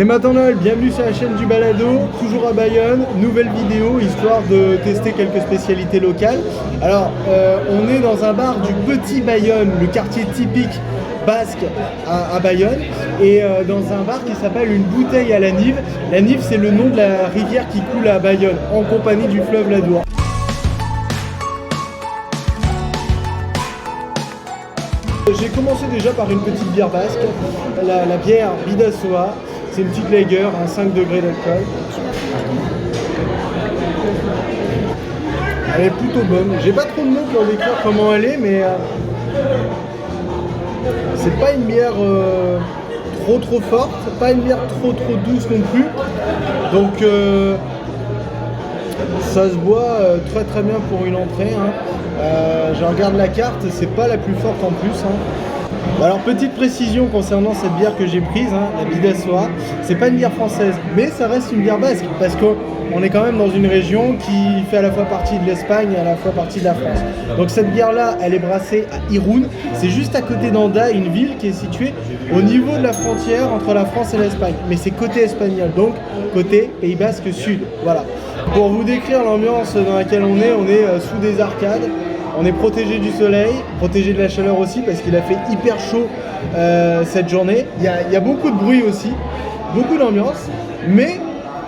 Et maintenant Noël, bienvenue sur la chaîne du Balado, toujours à Bayonne, nouvelle vidéo histoire de tester quelques spécialités locales. Alors on est dans un bar du Petit Bayonne, le quartier typique basque à Bayonne, et dans un bar qui s'appelle Une Bouteille à la Nive. La Nive, c'est le nom de la rivière qui coule à Bayonne, en compagnie du fleuve l'Adour. J'ai commencé déjà par une petite bière basque, la bière Bidasoa. C'est une petite lager à 5 degrés d'alcool. Elle est plutôt bonne. J'ai pas trop de mots pour décrire comment elle est, mais c'est pas une bière trop forte, pas une bière trop douce non plus. Donc ça se boit très bien pour une entrée. Je regarde la carte, c'est pas la plus forte en plus. Alors petite précision concernant cette bière que j'ai prise, la Bidasoa, c'est pas une bière française, mais ça reste une bière basque, parce qu'on est quand même dans une région qui fait à la fois partie de l'Espagne et à la fois partie de la France. Donc cette bière-là, elle est brassée à Irún, c'est juste à côté d'Anda, une ville qui est située au niveau de la frontière entre la France et l'Espagne, mais c'est côté espagnol, donc côté Pays Basque Sud, voilà. Pour vous décrire l'ambiance dans laquelle on est sous des arcades. On est protégé du soleil, protégé de la chaleur aussi parce qu'il a fait hyper chaud cette journée. Il y a beaucoup de bruit aussi, beaucoup d'ambiance, mais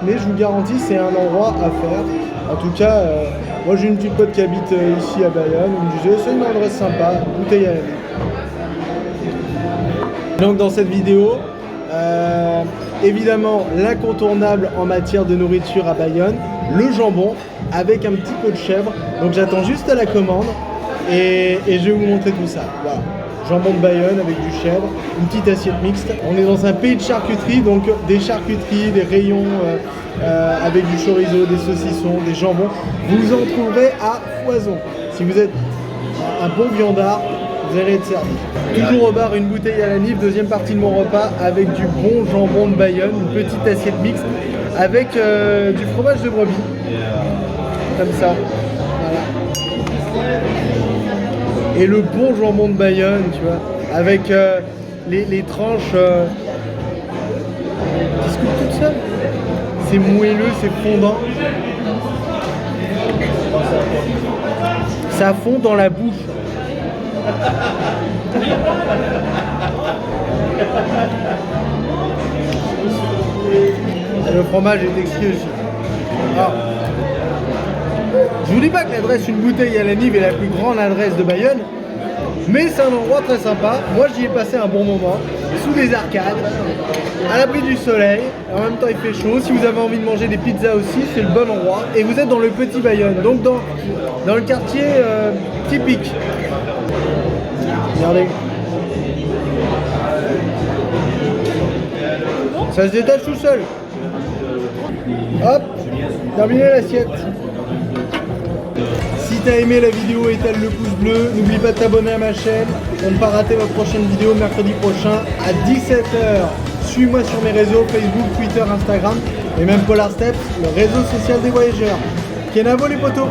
je vous garantis c'est un endroit à faire. En tout cas, moi j'ai une petite pote qui habite ici à Bayonne, elle me disait c'est une adresse sympa, bouteille à la vie. Donc dans cette vidéo, évidemment l'incontournable en matière de nourriture à Bayonne, le jambon avec un petit peu de chèvre. Donc j'attends juste la commande et je vais vous montrer tout ça. Voilà. Jambon de Bayonne avec du chèvre, une petite assiette mixte. On est dans un pays de charcuterie, donc des charcuteries, des rayons avec du chorizo, des saucissons, des jambons. Vous en trouverez à foison. Si vous êtes un bon viandard, vous allez être servi. Toujours au bar, Une Bouteille à la Nive, deuxième partie de mon repas avec du bon jambon de Bayonne, une petite assiette mixte avec du fromage de brebis. Comme ça, voilà. Et le bon jambon de Bayonne, tu vois, avec les tranches qui se coupent toutes seules. C'est moelleux, c'est fondant. Ça fond dans la bouche. Et le fromage est exquis aussi. Alors, je vous dis pas que l'adresse Une Bouteille à la Nive est la plus grande adresse de Bayonne, mais c'est un endroit très sympa. Moi j'y ai passé un bon moment, sous des arcades, à l'abri du soleil, en même temps il fait chaud. Si vous avez envie de manger des pizzas aussi, c'est le bon endroit. Et vous êtes dans le Petit Bayonne, donc dans le quartier typique. Regardez. Ça se détache tout seul. Hop, terminé l'assiette. Si t'as aimé la vidéo, étale le pouce bleu. N'oublie pas de t'abonner à ma chaîne pour ne pas rater ma prochaine vidéo mercredi prochain à 17h. Suis-moi sur mes réseaux Facebook, Twitter, Instagram et même Polar Steps, le réseau social des voyageurs. Kenavo les potos.